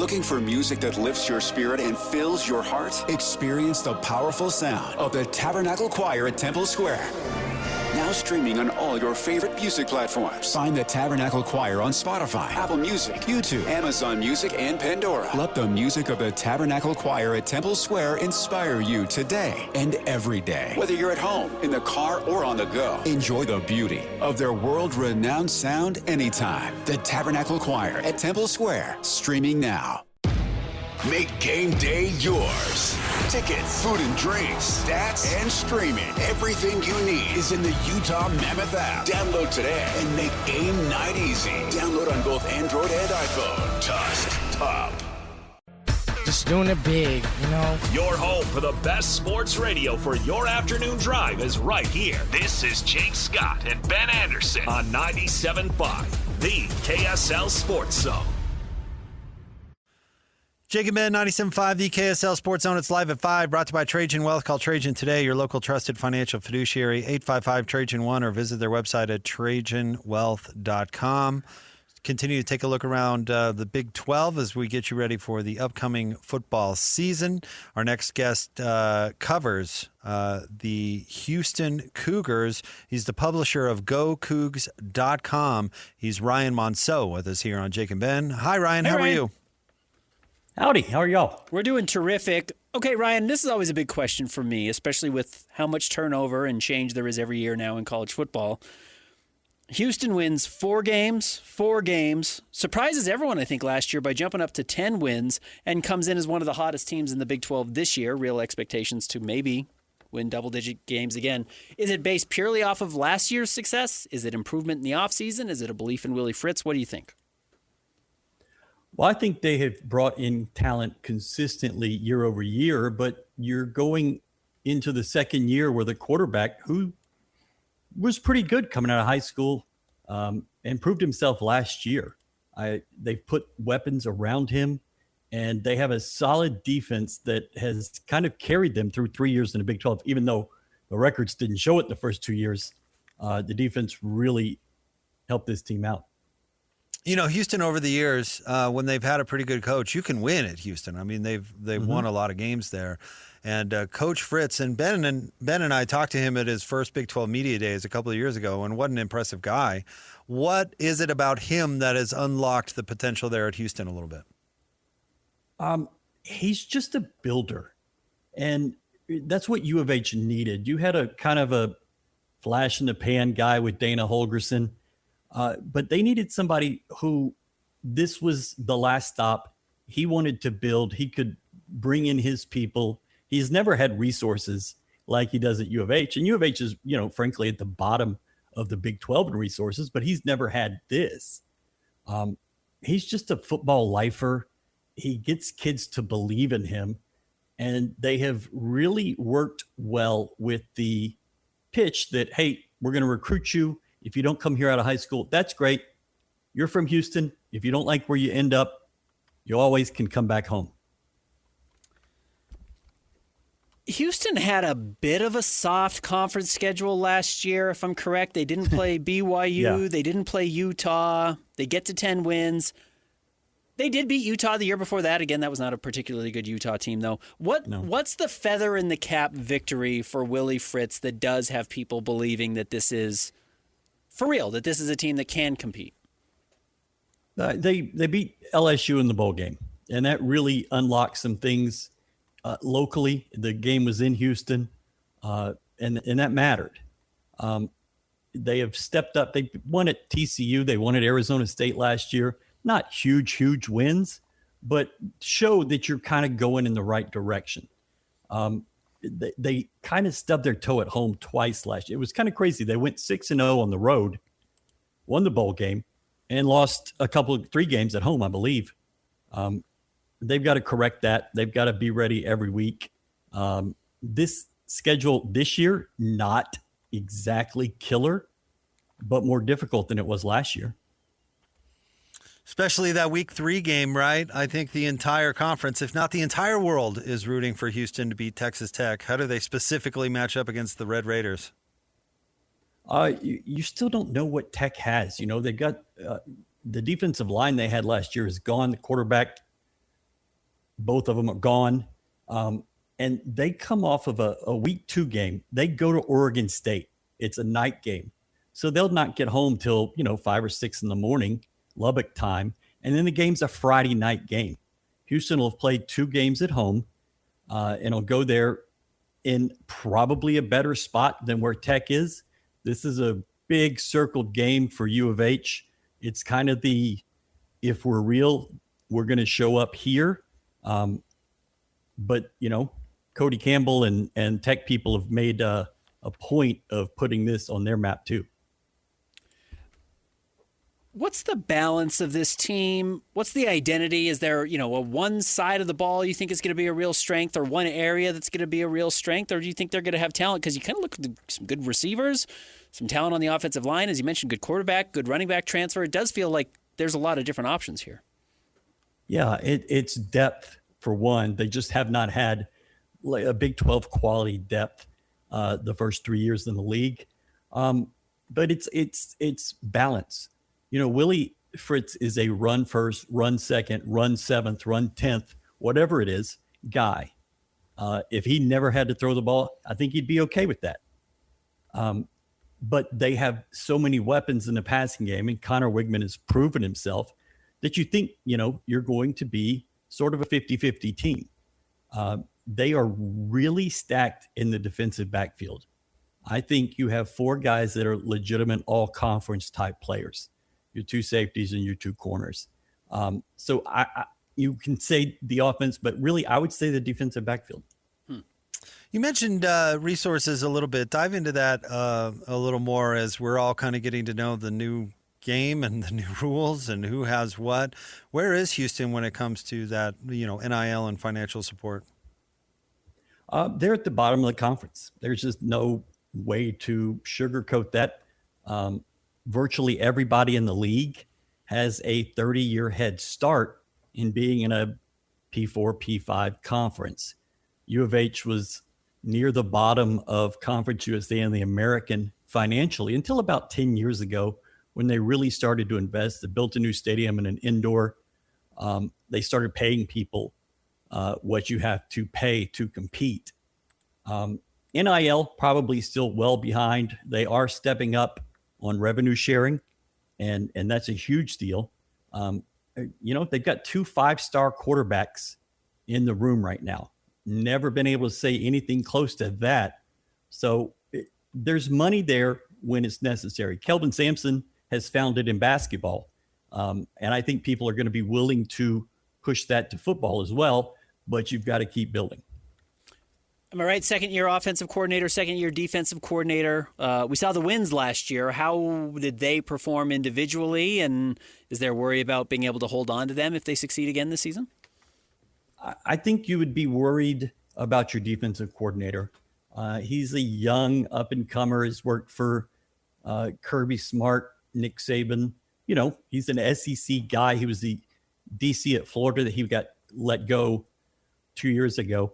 Looking for music that lifts your spirit and fills your heart? Experience the powerful sound of the Tabernacle Choir at Temple Square. Now streaming on all your favorite music platforms. Find the Tabernacle Choir on Spotify, Apple Music, YouTube, Amazon Music, and Pandora. Let the music of the Tabernacle Choir at Temple Square inspire you today and every day. Whether you're at home, in the car, or on the go, enjoy the beauty of their world-renowned sound anytime. The Tabernacle Choir at Temple Square, streaming now. Make game day yours. Tickets, food and drinks, stats, and streaming. Everything you need is in the Utah Mammoth app. Download today and make game night easy. Download on both Android and iPhone. Tusk Top. Just doing it big, you know. Your home for the best sports radio for your afternoon drive is right here. This is Jake Scott and Ben Anderson on 97.5, the KSL Sports Zone. Jake and Ben, 97.5, the KSL Sports Zone. It's live at 5, brought to you by Trajan Wealth. Call Trajan today, your local trusted financial fiduciary, 855-TRAJAN-1, or visit their website at TrajanWealth.com. Continue to take a look around the Big 12 as we get you ready for the upcoming football season. Our next guest covers the Houston Cougars. He's the publisher of GoCougs.com. He's Ryan Monceaux with us here on Jake and Ben. Hi, Ryan. Hey, how Ryan. are you? Howdy. How are y'all? We're doing terrific. Okay, Ryan, this is always a big question for me, especially with how much turnover and change there is every year now in college football. Houston wins 4 games, surprises everyone, I think, last year by jumping up to 10 wins and comes in as one of the hottest teams in the Big 12 this year. Real expectations to maybe win double-digit games again. Is it based purely off of last year's success? Is it improvement in the offseason? Is it a belief in Willie Fritz? What do you think? Well, I think they have brought in talent consistently year over year, but you're going into the second year where the quarterback, who was pretty good coming out of high school and proved himself last year. They've put weapons around him, and they have a solid defense that has kind of carried them through 3 years in the Big 12, even though the records didn't show it the first 2 years. The defense really helped this team out. You know, Houston over the years, when they've had a pretty good coach, you can win at Houston. I mean, they've won a lot of games there. And Coach Fritz, and Ben and I talked to him at his first Big 12 Media Days a couple of years ago, and what an impressive guy. What is it about him that has unlocked the potential there at Houston a little bit? He's just a builder, and that's what U of H needed. You had a kind of a flash-in-the-pan guy with Dana Holgerson, but they needed somebody who this was the last stop. He wanted to build. He could bring in his people. He's never had resources like he does at U of H. And U of H is, frankly, at the bottom of the Big 12 in resources, but he's never had this. He's just a football lifer. He gets kids to believe in him. And they have really worked well with the pitch that, hey, we're going to recruit you. If you don't come here out of high school, that's great. You're from Houston. If you don't like where you end up, you always can come back home. Houston had a bit of a soft conference schedule last year, if I'm correct. They didn't play BYU. Yeah. They didn't play Utah. They get to 10 wins. They did beat Utah the year before that. Again, that was not a particularly good Utah team, though. What's the feather in the cap victory for Willie Fritz that does have people believing that this is for real, that this is a team that can compete? They beat LSU in the bowl game, and that really unlocked some things locally. The game was in Houston, and that mattered. They have stepped up. They won at TCU. They won at Arizona State last year. Not huge wins, but show that you're kind of going in the right direction. They kind of stubbed their toe at home twice last year. It was kind of crazy. They went 6-0 on the road, won the bowl game, and lost 3 games at home, I believe. They've got to correct that. They've got to be ready every week. This schedule this year, not exactly killer, but more difficult than it was last year. Especially that week 3 game, right? I think the entire conference, if not the entire world, is rooting for Houston to beat Texas Tech. How do they specifically match up against the Red Raiders? You still don't know what Tech has. They've got the defensive line they had last year is gone. The quarterback Both of them are gone. And they come off of a week 2 game. They go to Oregon State. It's a night game. So they'll not get home till, 5 or 6 in the morning, Lubbock time. And then the game's a Friday night game. Houston will have played 2 games at home, and will go there in probably a better spot than where Tech is. This is a big circled game for U of H. It's kind of if we're real, we're going to show up here. But, Cody Campbell and Tech people have made a point of putting this on their map too. What's the balance of this team? What's the identity? Is there, a one side of the ball you think is going to be a real strength, or one area that's going to be a real strength? Or do you think they're going to have talent? Because you kind of look at some good receivers, some talent on the offensive line. As you mentioned, good quarterback, good running back transfer. It does feel like there's a lot of different options here. Yeah, it's depth for one. They just have not had a Big 12 quality depth the first 3 years in the league. But it's balance. Willie Fritz is a run first, run second, run seventh, run 10th, whatever it is, guy. If he never had to throw the ball, I think he'd be okay with that. But they have so many weapons in the passing game, and Connor Wigman has proven himself that you think, you're going to be sort of a 50-50 team. They are really stacked in the defensive backfield. I think you have 4 guys that are legitimate all-conference type players. Your 2 safeties and your 2 corners. So you can say the offense, but really I would say the defensive backfield. You mentioned resources a little bit. Dive into that a little more as we're all kind of getting to know the new game and the new rules and who has what. Where is Houston when it comes to that, NIL and financial support? They're at the bottom of the conference. There's just no way to sugarcoat that. Virtually everybody in the league has a 30-year head start in being in a P4, P5 conference. U of H was near the bottom of Conference USA and the American financially until about 10 years ago when they really started to invest. They built a new stadium and an indoor. They started paying people what you have to pay to compete. NIL probably still well behind. They are stepping up on revenue sharing, and that's a huge deal. They've got 2 5-star quarterbacks in the room right now. Never been able to say anything close to that. So there's money there when it's necessary. Kelvin Sampson has found it in basketball, and I think people are going to be willing to push that to football as well, but you've got to keep building. Am I right? Second-year offensive coordinator, second-year defensive coordinator. We saw the wins last year. How did they perform individually, and is there worry about being able to hold on to them if they succeed again this season? I think you would be worried about your defensive coordinator. He's a young up-and-comer. He's worked for Kirby Smart, Nick Saban. He's an SEC guy. He was the DC at Florida that he got let go 2 years ago.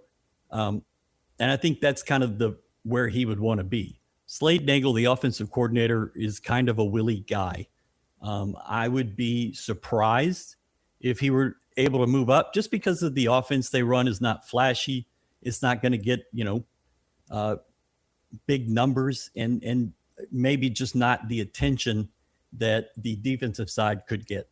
And I think that's kind of where he would want to be. Slade Nagel, the offensive coordinator, is kind of a Willie guy. I would be surprised if he were able to move up just because of the offense they run is not flashy. It's not going to get, big numbers and maybe just not the attention that the defensive side could get.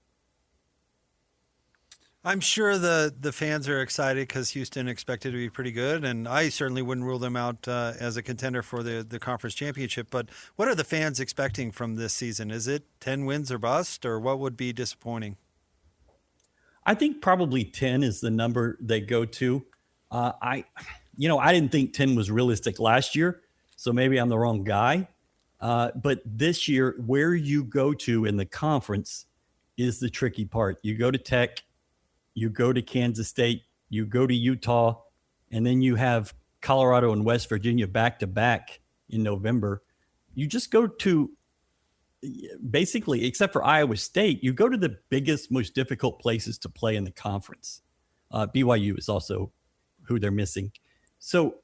I'm sure the fans are excited because Houston expected to be pretty good, and I certainly wouldn't rule them out as a contender for the conference championship. But what are the fans expecting from this season? Is it 10 wins or bust, or what would be disappointing? I think probably 10 is the number they go to. I didn't think 10 was realistic last year, so maybe I'm the wrong guy. But this year, where you go to in the conference is the tricky part. You go to Tech, you go to Kansas State, you go to Utah, and then you have Colorado and West Virginia back-to-back in November. You just go to, basically, except for Iowa State, you go to the biggest, most difficult places to play in the conference. BYU is also who they're missing. So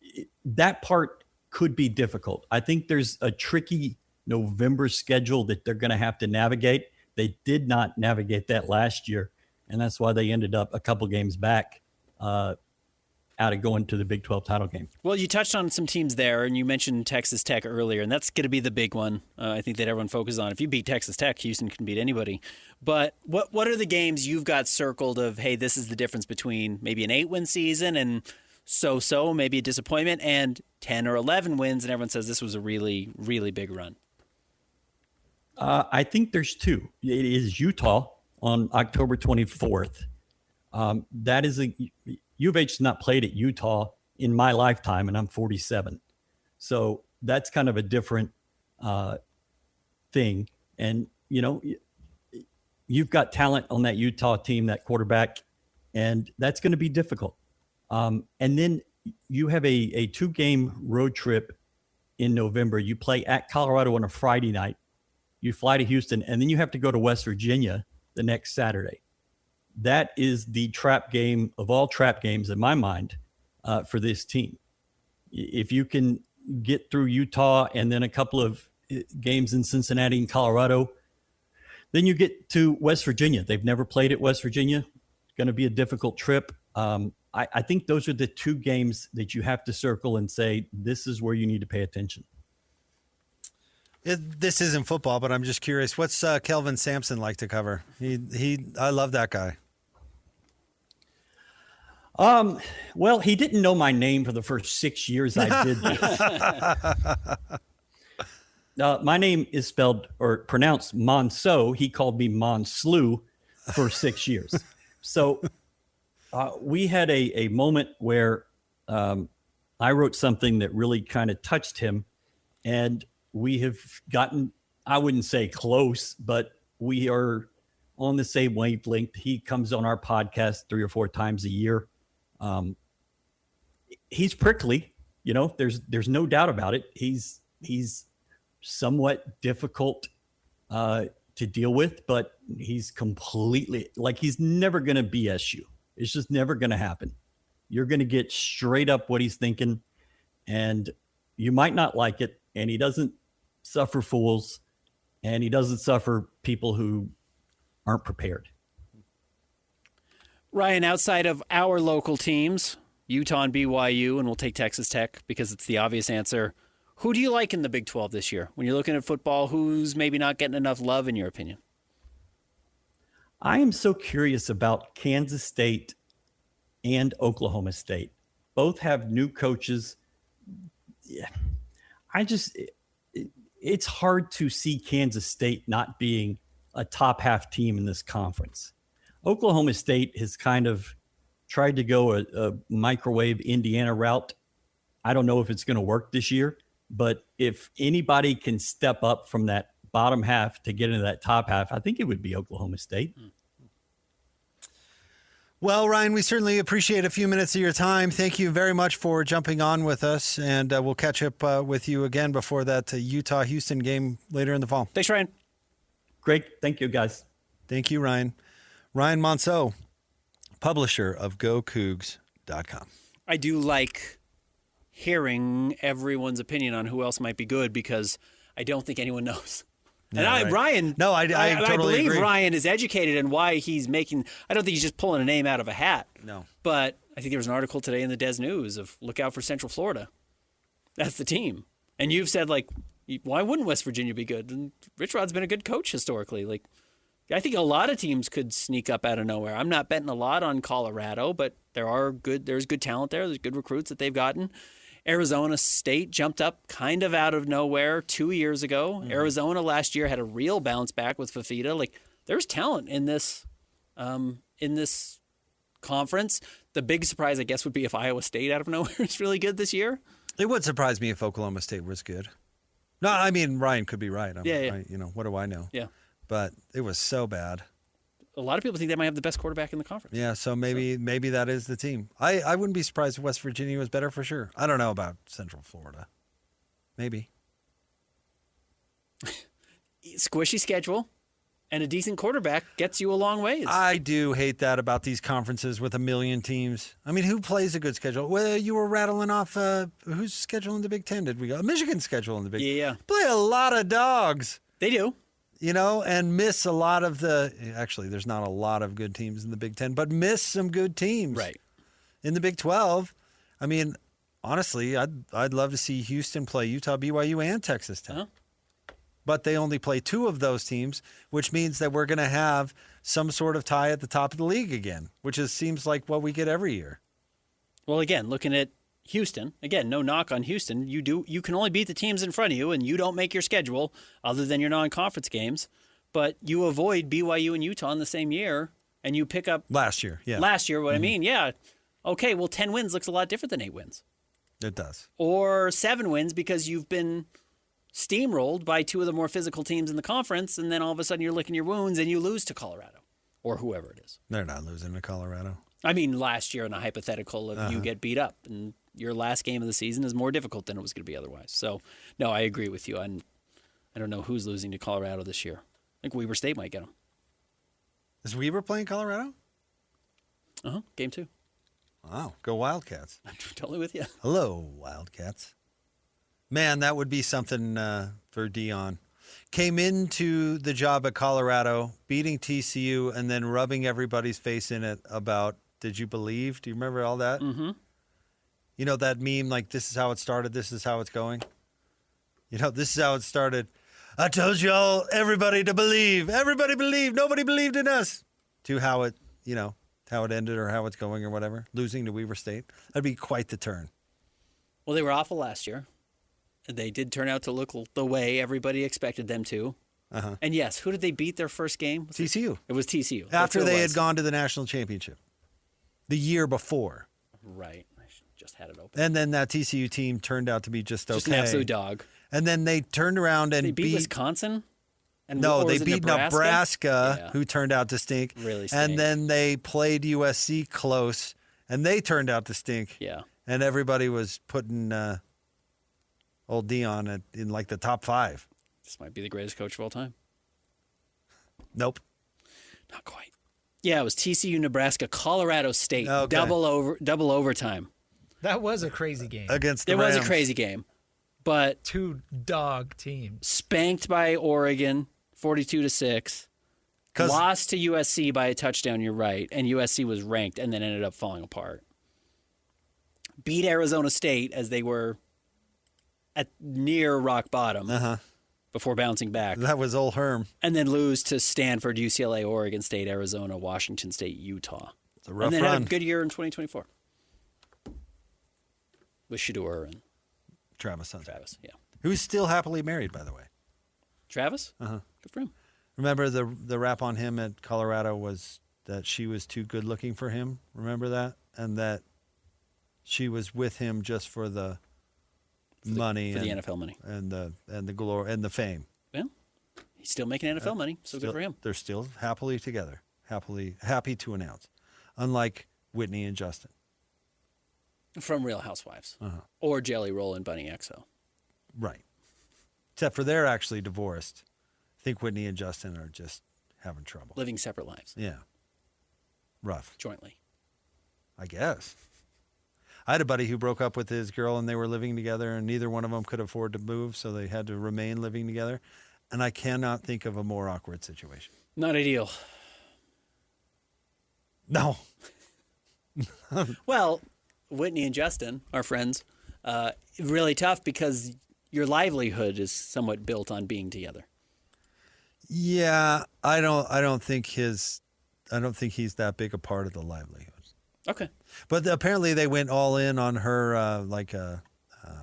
that part could be difficult. I think there's a tricky November schedule that they're going to have to navigate. They did not navigate that last year, and that's why they ended up a couple games back out of going to the Big 12 title game. Well, you touched on some teams there, and you mentioned Texas Tech earlier, and that's going to be the big one I think that everyone focuses on. If you beat Texas Tech, Houston can beat anybody. But what are the games you've got circled of, hey, this is the difference between maybe an 8-win season and so-so, maybe a disappointment, and 10 or 11 wins, and everyone says this was a really, really big run? I think there's two. It is Utah on October 24th. That is U of H has not played at Utah in my lifetime, and I'm 47. So that's kind of a different thing. And, you've got talent on that Utah team, that quarterback, and that's going to be difficult. And then you have a 2-game road trip in November. You play at Colorado on a Friday night. You fly to Houston, and then you have to go to West Virginia the next Saturday. That is the trap game of all trap games in my mind for this team. If you can get through Utah and then a couple of games in Cincinnati and Colorado, then you get to West Virginia. They've never played at West Virginia. It's going to be a difficult trip. I think those are the 2 games that you have to circle and say, this is where you need to pay attention. This isn't football, but I'm just curious. What's Kelvin Sampson like to cover? I love that guy. Well, he didn't know my name for the first 6 years I did this. My name is spelled or pronounced Monceaux. He called me Monceaux for 6 years. So we had a moment where I wrote something that really kind of touched him, and we have gotten, I wouldn't say close, but we are on the same wavelength. He comes on our podcast 3 or 4 times a year. He's prickly, there's no doubt about it. He's somewhat difficult to deal with, but he's completely, he's never going to BS you. It's just never going to happen. You're going to get straight up what he's thinking, and you might not like it. And he doesn't suffer fools, and he doesn't suffer people who aren't prepared. Ryan, outside of our local teams, Utah and BYU, and we'll take Texas Tech because it's the obvious answer, who do you like in the Big 12 this year? When you're looking at football, who's maybe not getting enough love in your opinion? I am so curious about Kansas State and Oklahoma State. Both have new coaches. Yeah. It's hard to see Kansas State not being a top half team in this conference. Oklahoma State has kind of tried to go a microwave Indiana route. I don't know if it's going to work this year, but if anybody can step up from that bottom half to get into that top half, I think it would be Oklahoma State. Well, Ryan, we certainly appreciate a few minutes of your time. Thank you very much for jumping on with us, and we'll catch up with you again before that Utah-Houston game later in the fall. Thanks, Ryan. Great. Thank you, guys. Thank you, Ryan. Ryan Monceaux, publisher of GoCougs.com. I do like hearing everyone's opinion on who else might be good because I don't think anyone knows. And right. Ryan, no, I totally believe agree. Ryan is educated in why he's making. I don't think he's just pulling a name out of a hat. No, but I think there was an article today in the Des News of look out for Central Florida. That's the team, and you've said why wouldn't West Virginia be good? And Rich Rod's been a good coach historically. I think a lot of teams could sneak up out of nowhere. I'm not betting a lot on Colorado, but there's good talent there. There's good recruits that they've gotten. Arizona State jumped up kind of out of nowhere 2 years ago. Mm-hmm. Arizona last year had a real bounce back with Fafita. There's talent in this conference. The big surprise, I guess, would be if Iowa State out of nowhere is really good this year. It would surprise me if Oklahoma State was good. No, I mean, Ryan could be right. Yeah. What do I know? Yeah. But it was so bad. A lot of people think they might have the best quarterback in the conference. Yeah, so maybe that is the team. I wouldn't be surprised if West Virginia was better for sure. I don't know about Central Florida. Maybe. Squishy schedule and a decent quarterback gets you a long ways. I do hate that about these conferences with a million teams. I mean, who plays a good schedule? Well, you were rattling off who's schedule in the Big Ten did we go? Michigan's schedule in the Big Ten. Yeah. Play a lot of dogs. They do. And miss a lot of actually, there's not a lot of good teams in the Big Ten, but miss some good teams. Right. in the Big 12, I mean, honestly, I'd love to see Houston play Utah, BYU, and Texas Tech. Huh? But they only play 2 of those teams, which means that we're going to have some sort of tie at the top of the league again, which seems like what we get every year. Well, again, looking at Houston, again, no knock on Houston. You can only beat the teams in front of you, and you don't make your schedule other than your non-conference games. But you avoid BYU and Utah in the same year, and you pick up Last year, yeah. Last year, what I mean, yeah. Okay, well, 10 wins looks a lot different than 8 wins. It does. Or 7 wins because you've been steamrolled by 2 of the more physical teams in the conference, and then all of a sudden you're licking your wounds and you lose to Colorado or whoever it is. They're not losing to Colorado. I mean, last year in a hypothetical of you get beat up and your last game of the season is more difficult than it was going to be otherwise. So, no, I agree with you. I don't know who's losing to Colorado this year. I think Weber State might get them. Is Weber playing Colorado? Game 2. Wow, go Wildcats. I'm totally with you. Hello, Wildcats. Man, that would be something for Dion. Came into the job at Colorado, beating TCU, and then rubbing everybody's face in it about, did you believe? Do you remember all that? Mm-hmm. You know that meme, like, this is how it started, this is how it's going? You know, this is how it started. I told you all, everybody to believe. Everybody believed. Nobody believed in us. To how it, how it ended or how it's going or whatever. Losing to Weber State. That'd be quite the turn. Well, they were awful last year. They did turn out to look the way everybody expected them to. And yes, who did they beat their first game? TCU. It was TCU. After they had gone to the national championship. The year before. Right. I just had it open. And then that TCU team turned out to be just okay. Just an absolute dog. And then they turned around and they beat Wisconsin? No, they beat Nebraska, who turned out to stink. Really stink. And then they played USC close, and they turned out to stink. Yeah. And everybody was putting old Dion in like the top 5. This might be the greatest coach of all time. Nope. Not quite. Yeah, it was TCU, Nebraska, Colorado State. Okay. Double overtime. That was a crazy game. Against the It Rams. was a crazy game. But 2 dog teams. Spanked by Oregon, 42-6. Lost to USC by a touchdown, you're right. And USC was ranked and then ended up falling apart. Beat Arizona State as they were at near rock bottom before bouncing back. That was old Herm. And then lose to Stanford, UCLA, Oregon State, Arizona, Washington State, Utah. It's a rough and then run. had a good year in 2024. With Shador and Travis Hunter. Travis, yeah. Who's still happily married, by the way. Travis? Good for him. Remember the rap on him at Colorado was that she was too good looking for him? Remember that? And that she was with him just for the money. For the NFL money. And the glory and the fame. Well, he's still making NFL money, so good for him. They're still happily together. Happy to announce. Unlike Whitney and Justin. From Real Housewives. Or Jelly Roll and Bunny XO. Right. Except for they're actually divorced. I think Whitney and Justin are just having trouble. Living separate lives. Yeah. Rough. Jointly. I guess. I had a buddy who broke up with his girl and they were living together and neither one of them could afford to move, so they had to remain living together. And I cannot think of a more awkward situation. Not ideal. No. Well, Whitney and Justin, our friends, really tough because your livelihood is somewhat built on being together. Yeah, I don't think he's that big a part of the livelihood. Okay. But apparently they went all in on her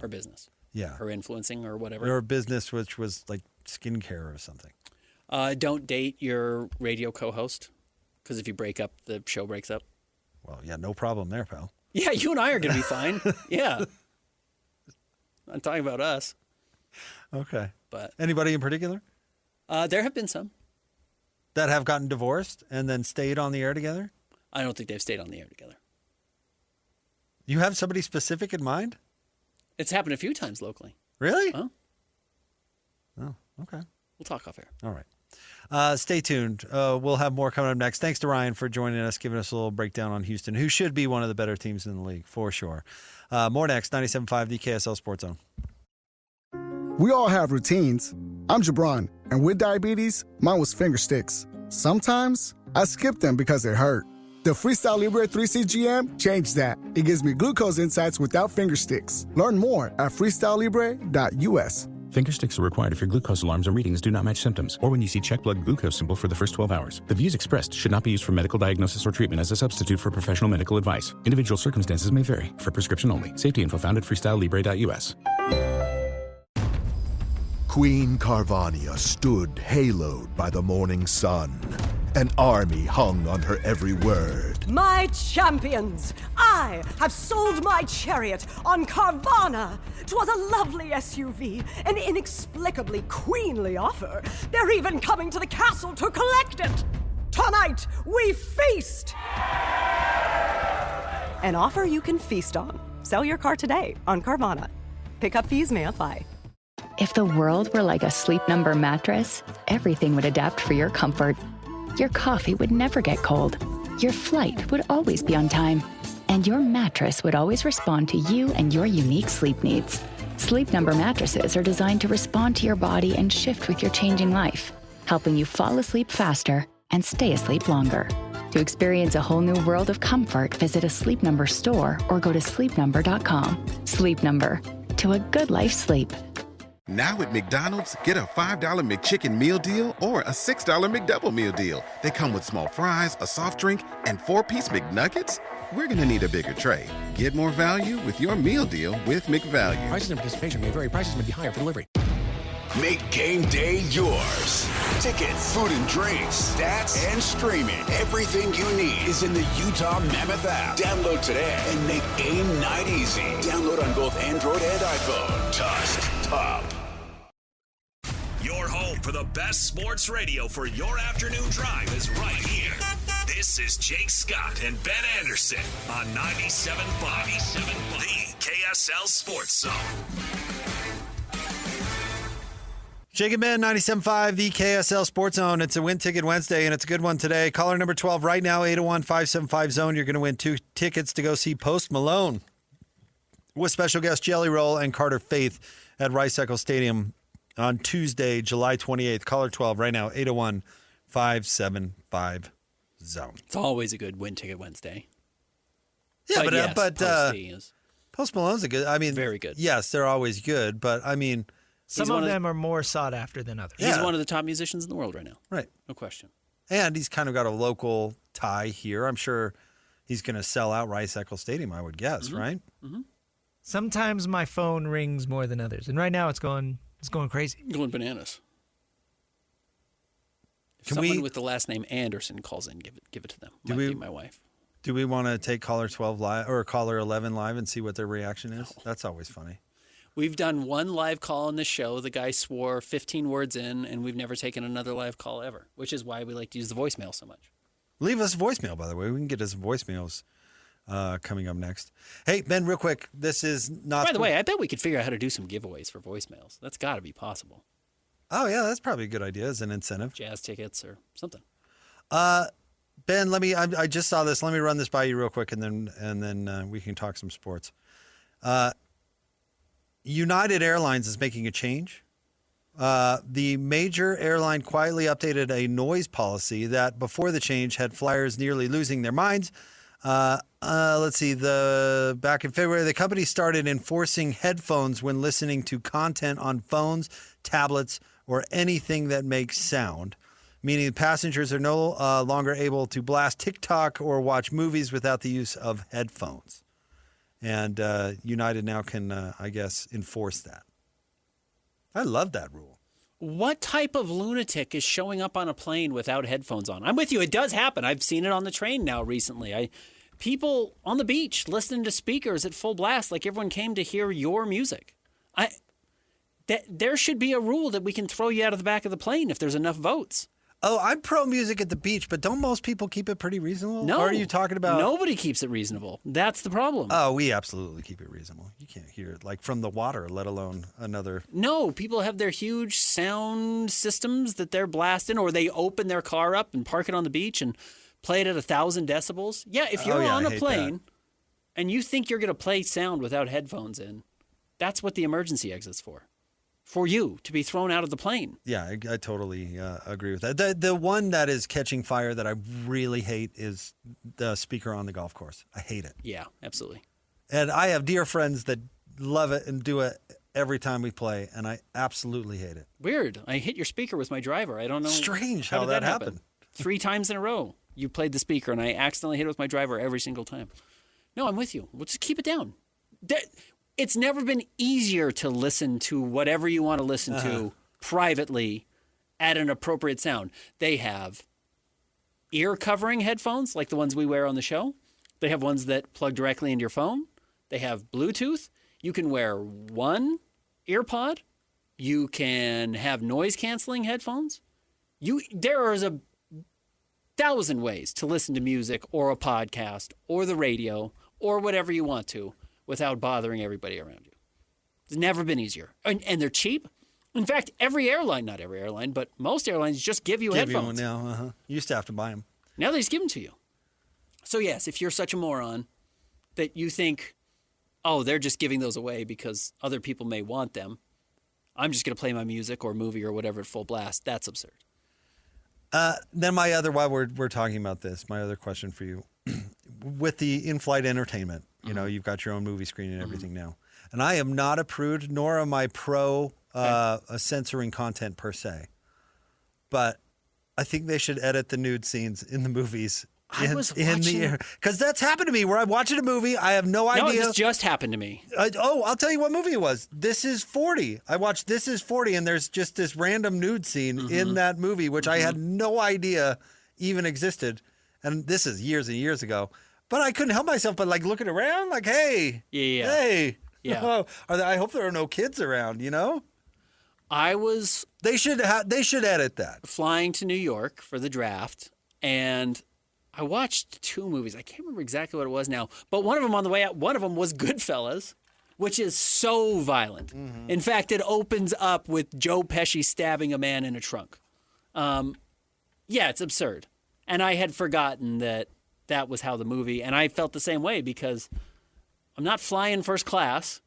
Her business. Yeah. Her influencing or whatever. Her business, which was like skincare or something. Don't date your radio co-host because if you break up, the show breaks up. Well, yeah, no problem there, pal. Yeah, you and I are going to be fine. Yeah. I'm talking about us. Okay. But anybody in particular? There have been some. That have gotten divorced and then stayed on the air together? I don't think they've stayed on the air together. You have somebody specific in mind? It's happened a few times locally. Really? Huh? Oh, okay. We'll talk off air. All right. Stay tuned. We'll have more coming up next. Thanks to Ryan for joining us, giving us a little breakdown on Houston, who should be one of the better teams in the league, for sure. More next, 97.5, the KSL Sports Zone. We all have routines. I'm Jabron, and with diabetes, mine was finger sticks. Sometimes I skip them because they hurt. The Freestyle Libre 3CGM changed that. It gives me glucose insights without finger sticks. Learn more at freestylelibre.us. Finger sticks are required if your glucose alarms or readings do not match symptoms, or when you see check blood glucose symbol for the first 12 hours. The views expressed should not be used for medical diagnosis or treatment as a substitute for professional medical advice. Individual circumstances may vary. For prescription only. Safety info found at freestylelibre.us. Queen Carvania stood haloed by the morning sun. An army hung on her every word. My champions, I have sold my chariot on Carvana. 'Twas a lovely SUV, an inexplicably queenly offer. They're even coming to the castle to collect it. Tonight, we feast. An offer you can feast on. Sell your car today on Carvana. Pickup fees may apply. If the world were like a Sleep Number mattress, everything would adapt for your comfort. Your coffee would never get cold. Your flight would always be on time. And your mattress would always respond to you and your unique sleep needs. Sleep Number mattresses are designed to respond to your body and shift with your changing life, helping you fall asleep faster and stay asleep longer. To experience a whole new world of comfort, visit a Sleep Number store or go to sleepnumber.com. Sleep Number. To a good life sleep. Now at McDonald's, get a $5 McChicken meal deal or a $6 McDouble meal deal. They come with small fries, a soft drink, and 4-piece McNuggets. We're going to need a bigger tray. Get more value with your meal deal with McValue. Prices and participation may vary. Prices may be higher for delivery. Make game day yours. Tickets, food and drinks, stats, and streaming. Everything you need is in the Utah Mammoth app. Download today and make game night easy. Download on both Android and iPhone. Tusk Top. Your home for the best sports radio for your afternoon drive is right here. This is Jake Scott and Ben Anderson on 97.5, the KSL Sports Zone. Jake and Ben, 97.5, the KSL Sports Zone. It's a Win Ticket Wednesday, and it's a good one today. Caller number 12 right now, 801-575-ZONE. You're going to win 2 tickets to go see Post Malone with special guest Jelly Roll and Carter Faith at Rice Eccles Stadium on Tuesday, July 28th. Caller 12 right now, 801-575-ZONE. It's always a good Win Ticket Wednesday. Yeah, but Post Malone's a good, very good. Yes, they're always good, but some of them are more sought after than others. He's one of the top musicians in the world right now. Right. No question. And he's kind of got a local tie here. I'm sure he's going to sell out Rice Eccles Stadium, I would guess, right? Mm-hmm. Sometimes my phone rings more than others, and right now it's going crazy. Going bananas. If someone with the last name Anderson calls in, give it to them. Might be my wife. Do we want to take caller 12 live or caller 11 live and see what their reaction is? No. That's always funny. We've done one live call on the show. The guy swore 15 words in, and we've never taken another live call ever, which is why we like to use the voicemail so much. Leave us a voicemail, by the way. We can get us voicemails coming up next. Hey, Ben, real quick. This is not... By the way, I bet we could figure out how to do some giveaways for voicemails. That's got to be possible. Oh, yeah, that's probably a good idea as an incentive. Jazz tickets or something. Ben, I just saw this. Let me run this by you real quick, and then we can talk some sports. United Airlines is making a change. The major airline quietly updated a noise policy that before the change had flyers nearly losing their minds. Let's see. Back in February, the company started enforcing headphones when listening to content on phones, tablets, or anything that makes sound, meaning passengers are no longer able to blast TikTok or watch movies without the use of headphones. And United now can, I guess, enforce that. I love that rule. What type of lunatic is showing up on a plane without headphones on? I'm with you. It does happen. I've seen it on the train now recently. People on the beach listening to speakers at full blast like everyone came to hear your music. There should be a rule that we can throw you out of the back of the plane if there's enough votes. Oh, I'm pro music at the beach, but don't most people keep it pretty reasonable? No. Or are you talking about... Nobody keeps it reasonable. That's the problem. Oh, we absolutely keep it reasonable. You can't hear it, like, from the water, let alone another... No, people have their huge sound systems that they're blasting, or they open their car up and park it on the beach and play it at 1,000 decibels. Yeah, if you're on a plane and you think you're going to play sound without headphones in, that's what the emergency exit's for. for you to be thrown out of the plane. Yeah, I totally agree with that. The one that is catching fire that I really hate is the speaker on the golf course. I hate it. Yeah, absolutely. And I have dear friends that love it and do it every time we play, and I absolutely hate it. Weird. I hit your speaker with my driver. I don't know. Strange how how did that happen. happened. 3 times in a row, you played the speaker, and I accidentally hit it with my driver every single time. No, I'm with you. We'll just keep it down. It's never been easier to listen to whatever you want to listen to privately at an appropriate sound. They have ear covering headphones, like the ones we wear on the show. They have ones that plug directly into your phone. They have Bluetooth. You can wear one ear pod. You can have noise canceling headphones. There is 1,000 ways to listen to music or a podcast or the radio or whatever you want to without bothering everybody around you. It's never been easier. And they're cheap. In fact, every airline, not every airline, but most airlines just give you headphones. You one now. You used to have to buy them. Now they just give them to you. So yes, if you're such a moron that you think, oh, they're just giving those away because other people may want them, I'm just going to play my music or movie or whatever at full blast, that's absurd. Then while we're talking about this, my other question for you, with the in-flight entertainment, you've got your own movie screen and everything now. And I am not a prude, nor am I pro censoring content per se. But I think they should edit the nude scenes in the movies because that's happened to me where I'm watching a movie. I have no idea. No, this just happened to me. I'll tell you what movie it was. This is 40. I watched This is 40, and there's just this random nude scene in that movie, which I had no idea even existed. And this is years and years ago. But I couldn't help myself but looking around hey. Yeah. Hey. Yeah. I hope there are no kids around, They should edit that. Flying to New York for the draft, and I watched 2 movies. I can't remember exactly what it was now, but one of them on the way out, one of them was Goodfellas, which is so violent. In fact, it opens up with Joe Pesci stabbing a man in a trunk. Yeah, it's absurd. And I had forgotten that was how the movie, and I felt the same way because I'm not flying first class,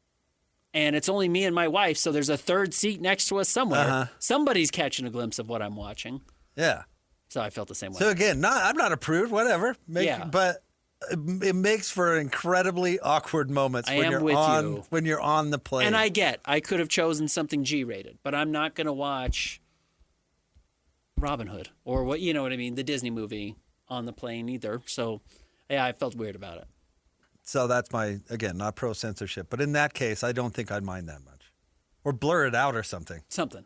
and it's only me and my wife, so there's a third seat next to us somewhere. Somebody's catching a glimpse of what I'm watching. Yeah. So I felt the same way. So again, I'm not a prude, whatever. But it makes for incredibly awkward moments when you're on the plane. And I could have chosen something G-rated, but I'm not going to watch Robin Hood or what I mean, the Disney movie on the plane either. So yeah, I felt weird about it. So that's not pro censorship, but in that case, I don't think I'd mind that much, or blur it out or something. I'm going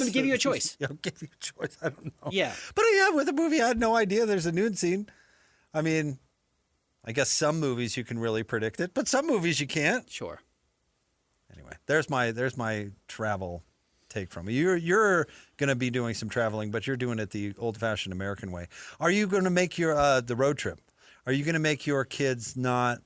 to give you a choice. I'll give you a choice. I don't know. Yeah. But with a movie, I had no idea there's a nude scene. I mean, I guess some movies you can really predict it, but some movies you can't. Sure. Anyway, there's my travel take from you. You're going to be doing some traveling, but you're doing it the old-fashioned American way. Are you going to make your the road trip? Are you going to make your kids not?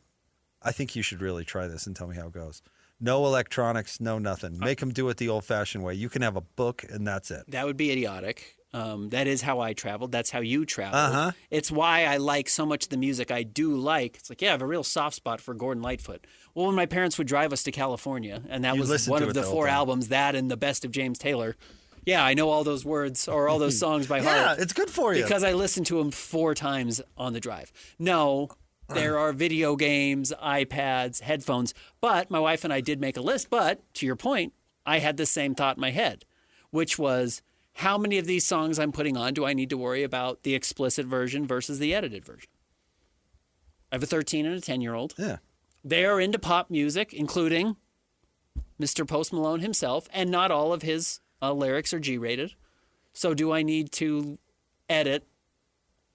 I think you should really try this and tell me how it goes. No electronics, no nothing. Make them do it the old-fashioned way. You can have a book, and that's it. That would be idiotic. That is how I traveled. That's how you traveled. It's why I like so much the music I do like. It's I have a real soft spot for Gordon Lightfoot. Well, when my parents would drive us to California, and that was one of the 4 albums, that and the best of James Taylor. Yeah, I know all those words or all those songs by heart. Yeah, it's good for you. Because I listened to them 4 times on the drive. No, there are video games, iPads, headphones. But my wife and I did make a list. But to your point, I had the same thought in my head, which was, how many of these songs I'm putting on do I need to worry about the explicit version versus the edited version? I have a 13 and a 10-year-old. Yeah. They are into pop music, including Mr. Post Malone himself, and not all of his lyrics are G-rated. So do I need to edit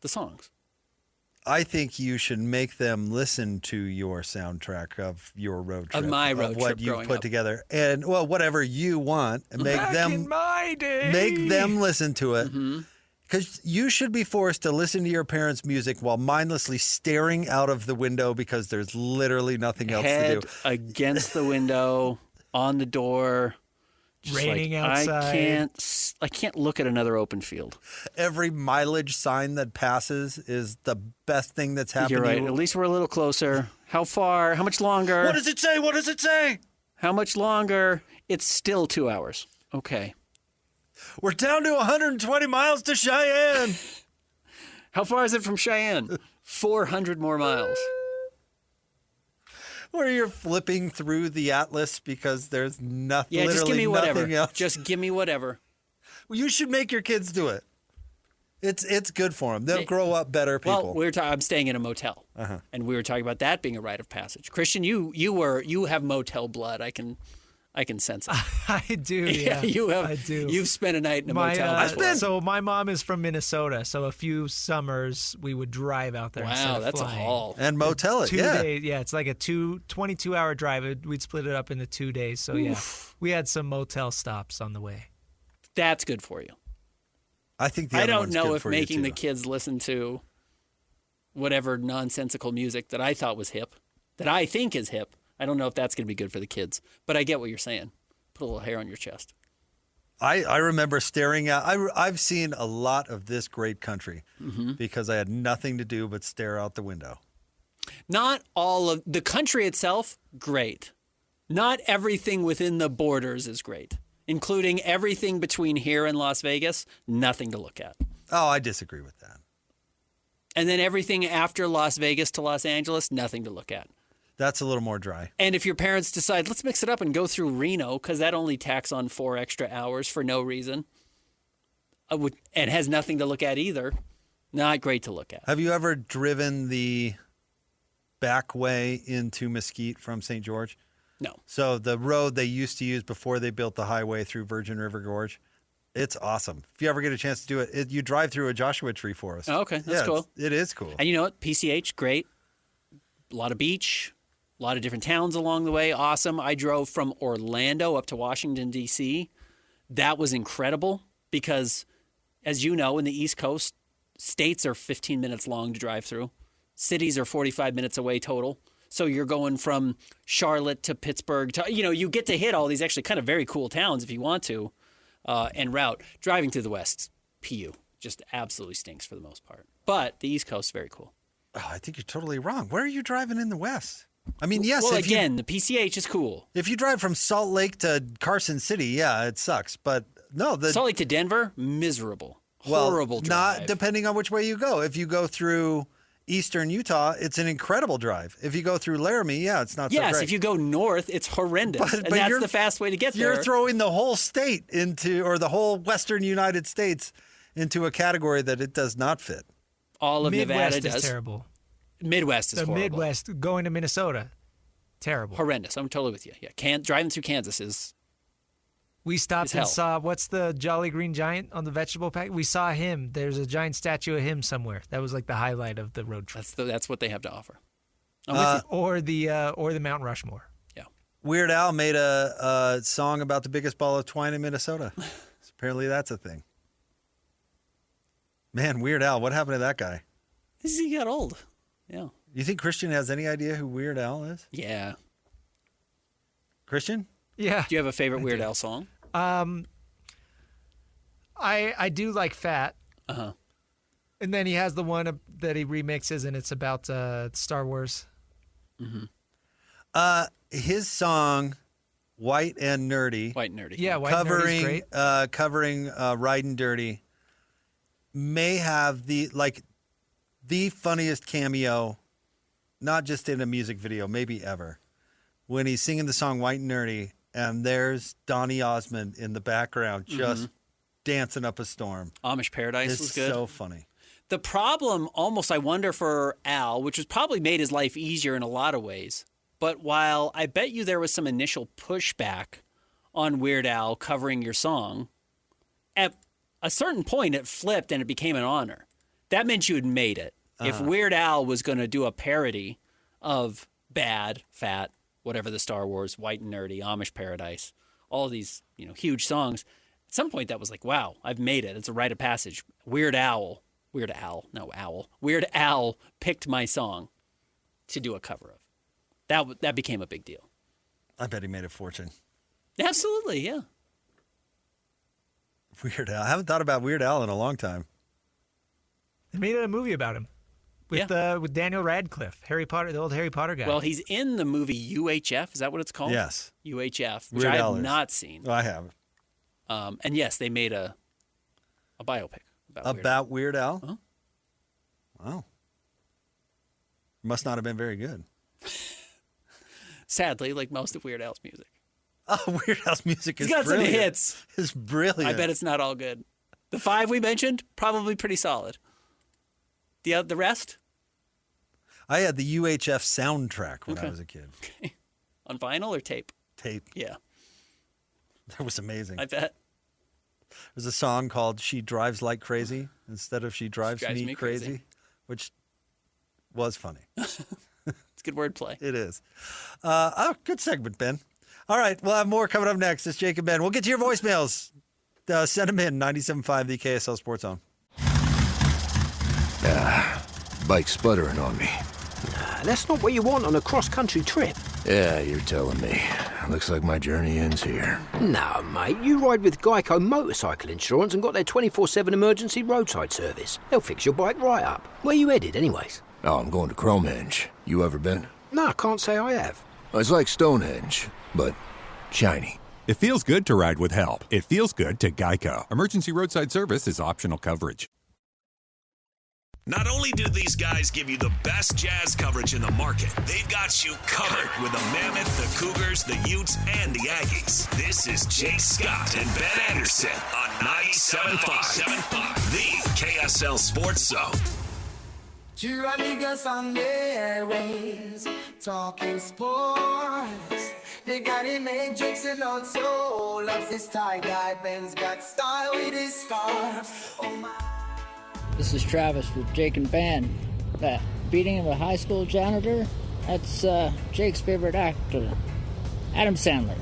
the songs? I think you should make them listen to your soundtrack of your road trip. Of my road of trip what you've put together. And, whatever you want. And make in my day. Make them listen to it. Because you should be forced to listen to your parents' music while mindlessly staring out of the window because there's literally nothing else Head to do. Against the window, on the door. Raining outside. I can't look at another open field. Every mileage sign that passes is the best thing that's happened. You're right. to you. At least we're a little closer. How far? How much longer? What does it say? What does it say? How much longer? It's still 2 hours. Okay. We're down to 120 miles to Cheyenne. How far is it from Cheyenne? 400 more miles. Where you're flipping through the atlas because there's nothing. Yeah, just give me whatever. Else. Just give me whatever. Well, you should make your kids do it. It's good for them. They'll grow up better people. Well, I'm staying in a motel, and we were talking about that being a rite of passage. Christian, you have motel blood. I can sense it. I do. Yeah, I do. You've spent a night in a motel. So my mom is from Minnesota. So a few summers we would drive out there. Wow, that's flying. a haul. And motel it. 2 days. Yeah, it's like a 22-hour drive. We'd split it up into 2 days. So yeah, we had some motel stops on the way. That's good for you. I think I don't know if making the kids listen to whatever nonsensical music that I thought was hip, that I think is hip. I don't know if that's going to be good for the kids, but I get what you're saying. Put a little hair on your chest. I remember staring at. I've seen a lot of this great country because I had nothing to do but stare out the window. Not all of the country itself, great. Not everything within the borders is great. Including everything between here and Las Vegas, nothing to look at. Oh, I disagree with that. And then everything after Las Vegas to Los Angeles, nothing to look at. That's a little more dry. And if your parents decide, let's mix it up and go through Reno, because that only tacks on 4 extra hours for no reason, and has nothing to look at either, not great to look at. Have you ever driven the back way into Mesquite from St. George? No. So the road they used to use before they built the highway through Virgin River Gorge, it's awesome. If you ever get a chance to do it, you drive through a Joshua Tree forest. Oh, okay, that's cool. It is cool. And you know what? PCH, great. A lot of beach, a lot of different towns along the way. Awesome. I drove from Orlando up to Washington, D.C. That was incredible because, as you know, in the East Coast, states are 15 minutes long to drive through. Cities are 45 minutes away total. So you're going from Charlotte to Pittsburgh to, you get to hit all these actually kind of very cool towns if you want to, en route. Driving through the West, PU, just absolutely stinks for the most part. But the East Coast is very cool. Oh, I think you're totally wrong. Where are you driving in the West? I mean, yes. Well, again, the PCH is cool. If you drive from Salt Lake to Carson City, yeah, it sucks. But no, Salt Lake to Denver, miserable. Horrible drive. Not depending on which way you go. If you go through Eastern Utah, it's an incredible drive. If you go through Laramie, yeah, it's not so great. Yes, if you go north, it's horrendous. But that's the fast way to get there. You're throwing the whole state or the whole western United States into a category that it does not fit. All of Midwest Nevada does. is terrible. Midwest is horrible. The Midwest, going to Minnesota, terrible. Horrendous. I'm totally with you. Yeah, driving through Kansas is We stopped and saw, what's the Jolly Green Giant on the vegetable pack? We saw him. There's a giant statue of him somewhere. That was like the highlight of the road trip. That's what they have to offer. Or the Mount Rushmore. Yeah. Weird Al made a song about the biggest ball of twine in Minnesota. Apparently that's a thing. Man, Weird Al, what happened to that guy? He got old. Yeah. You think Christian has any idea who Weird Al is? Yeah. Christian? Yeah. Do you have a favorite Weird Al song? I do like Fat. Uh-huh. And then he has the one that he remixes, and it's about Star Wars. Mm-hmm. His song, White and Nerdy. White and Nerdy. Yeah, White and Nerdy's great. Covering Riding Dirty, may have the funniest cameo, not just in a music video, maybe ever, when he's singing the song White and Nerdy, and there's Donny Osmond in the background just dancing up a storm. Amish Paradise was good. So funny. The problem almost, I wonder, for Al, which has probably made his life easier in a lot of ways, but while I bet you there was some initial pushback on Weird Al covering your song, at a certain point it flipped and it became an honor. That meant you had made it. If Weird Al was going to do a parody of Bad, Fat, whatever the Star Wars, White and Nerdy, Amish Paradise, all these huge songs, at some point that was like, wow, I've made it. It's a rite of passage. Weird Al picked my song to do a cover of. That became a big deal. I bet he made a fortune. Absolutely, yeah. Weird Al. I haven't thought about Weird Al in a long time. They made a movie about him. with Daniel Radcliffe, Harry Potter, the old Harry Potter guy. Well, he's in the movie UHF. Is that what it's called? Yes. UHF, which Weird I have Al is. not seen. I have. And yes, they made a biopic About Weird Al? Huh? Wow. Must not have been very good. Sadly, like most of Weird Al's music. Oh, Weird Al's music is He's got brilliant. some hits. It's brilliant. I bet it's not all good. The 5 we mentioned, probably pretty solid. The rest? I had the UHF soundtrack when I was a kid. Okay. On vinyl or tape? Tape. Yeah. That was amazing. I bet. There's a song called She Drives Like Crazy instead of She Drives Me Crazy, which was funny. It's good wordplay. It is. Good segment, Ben. All right, we'll have more coming up next. It's Jake and Ben. We'll get to your voicemails. Send them in, 97.5, the KSL Sports Zone. Bike's sputtering on me. That's not what you want on a cross-country trip. Yeah, you're telling me. Looks like my journey ends here. No, mate, you ride with Geico Motorcycle Insurance and got their 24/7 emergency roadside service. They'll fix your bike right up. Where you headed, anyways? Oh, I'm going to Cromenge. You ever been? No, I can't say I have. It's like Stonehenge, but shiny. It feels good to ride with help. It feels good to Geico. Emergency roadside service is optional coverage. Not only do these guys give you the best jazz coverage in the market, they've got you covered with the Mammoth, the Cougars, the Utes, and the Aggies. This is Jake Scott and Ben Anderson on 97.5, the KSL Sports Zone. Two amigos on their ways, talking sports. They got him made Jakes and also loves his tie guy. Ben's got style with his scarves. Oh my. This is Travis with Jake and Ben. That beating of a high school janitor, that's Jake's favorite actor, Adam Sandler.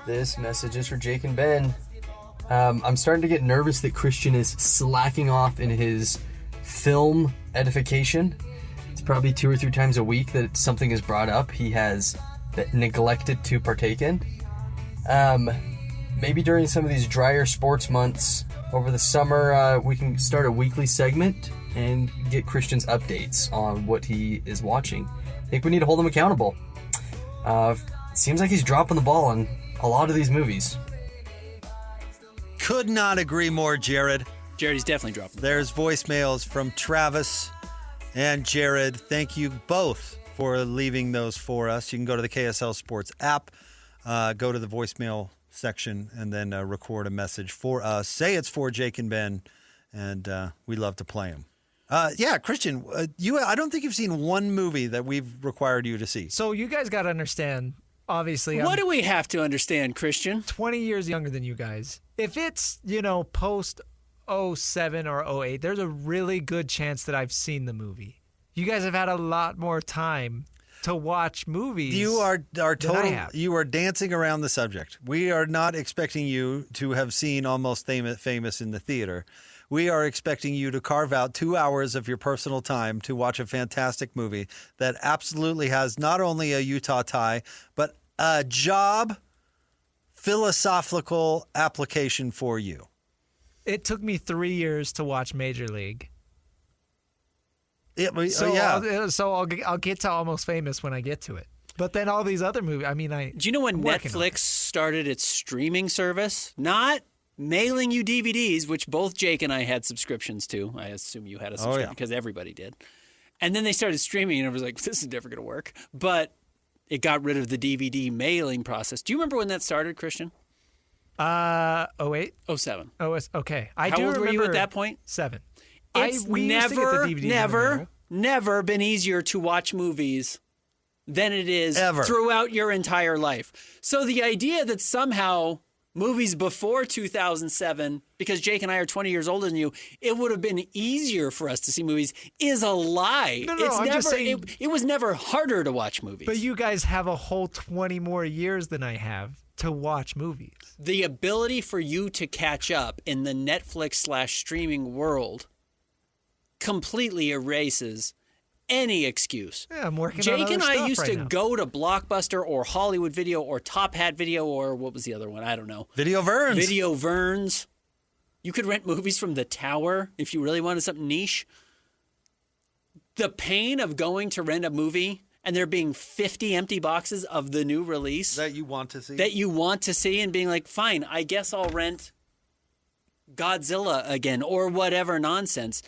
This message is for Jake and Ben. I'm starting to get nervous that Christian is slacking off in his film edification. It's probably 2 or 3 times a week that something is brought up he has neglected to partake in. Maybe during some of these drier sports months over the summer, we can start a weekly segment and get Christian's updates on what he is watching. I think we need to hold him accountable. Seems like he's dropping the ball on a lot of these movies. Could not agree more, Jared. Jared's definitely dropping. There's voicemails from Travis and Jared. Thank you both for leaving those for us. You can go to the KSL Sports app, go to the voicemail section, and then record a message for us. Say it's for Jake and Ben, and we love to play them. Christian, I don't think you've seen one movie that we've required you to see. So you guys got to understand, obviously. What do we have to understand, Christian? 20 years younger than you guys. If it's, post 07 or 08, there's a really good chance that I've seen the movie. You guys have had a lot more time to watch movies. You are you are dancing around the subject. We are not expecting you to have seen Almost Famous in the theater. We are expecting you to carve out 2 hours of your personal time to watch a fantastic movie that absolutely has not only a Utah tie, but a job philosophical application for you. It took me 3 years to watch Major League. I'll get to Almost Famous when I get to it. But then all these other movies, do you know when Netflix started its streaming service? Not mailing you DVDs, which both Jake and I had subscriptions to. I assume you had a subscription because everybody did. And then they started streaming, and I was like, this is never going to work. But it got rid of the DVD mailing process. Do you remember when that started, Christian? 08? 07. Okay. How old were you at that point? 7. It's never been easier to watch movies than it is throughout your entire life. So the idea that somehow movies before 2007, because Jake and I are 20 years older than you, it would have been easier for us to see movies is a lie. It was never harder to watch movies. But you guys have a whole 20 more years than I have to watch movies. The ability for you to catch up in the Netflix/streaming world completely erases any excuse. Yeah, I'm working Jake on other and I stuff used right to now. go to Blockbuster or Hollywood Video or Top Hat Video or what was the other one? I don't know. Video Verns. Video Verns. You could rent movies from the Tower if you really wanted something niche. The pain of going to rent a movie and there being 50 empty boxes of the new release that you want to see. And being like, fine, I guess I'll rent Godzilla again or whatever nonsense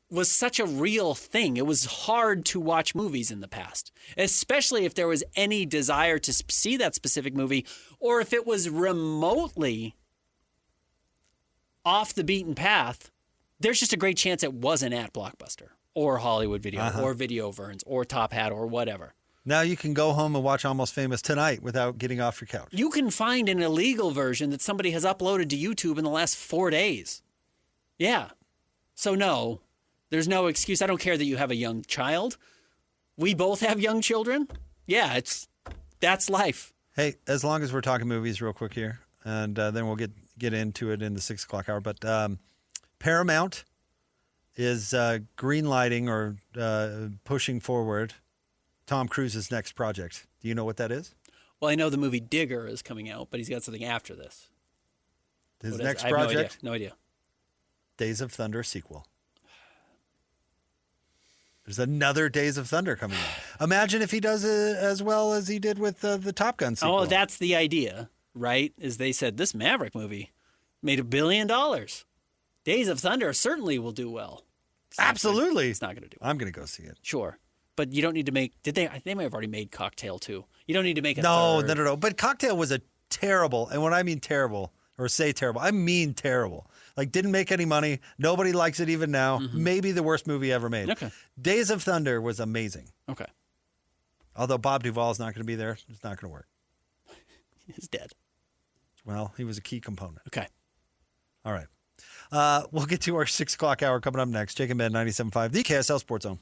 was such a real thing. It was hard to watch movies in the past, especially if there was any desire to see that specific movie or if it was remotely off the beaten path. There's just a great chance it wasn't at Blockbuster or Hollywood Video or Video Verns or Top Hat or whatever. Now you can go home and watch Almost Famous tonight without getting off your couch. You can find an illegal version that somebody has uploaded to YouTube in the last 4 days. Yeah. So no, there's no excuse. I don't care that you have a young child. We both have young children. Yeah, that's life. Hey, as long as we're talking movies real quick here, and then we'll get into it in the 6 o'clock hour. But Paramount is greenlighting or pushing forward Tom Cruise's next project. Do you know what that is? Well, I know the movie Digger is coming out, but he's got something after this. His next project? No idea. Days of Thunder sequel. There's another Days of Thunder coming out. Imagine if he does it as well as he did with the Top Gun sequel. Oh, that's the idea, right? Is they said this Maverick movie made $1 billion. Days of Thunder certainly will do well. Absolutely. It's not going to do well. I'm going to go see it. Sure. But you don't need to make... They may have already made Cocktail, too. You don't need to make a No. third. But Cocktail was a terrible, and when I mean terrible, or say terrible, I mean terrible. Like, didn't make any money. Nobody likes it even now. Maybe the worst movie ever made. Okay. Days of Thunder was amazing. Okay. Although Bob Duvall's not going to be there, it's not going to work. He's dead. Well, he was a key component. Okay. All right. We'll get to our 6 o'clock hour coming up next. Jake and Ben, 97.5, the KSL Sports Zone.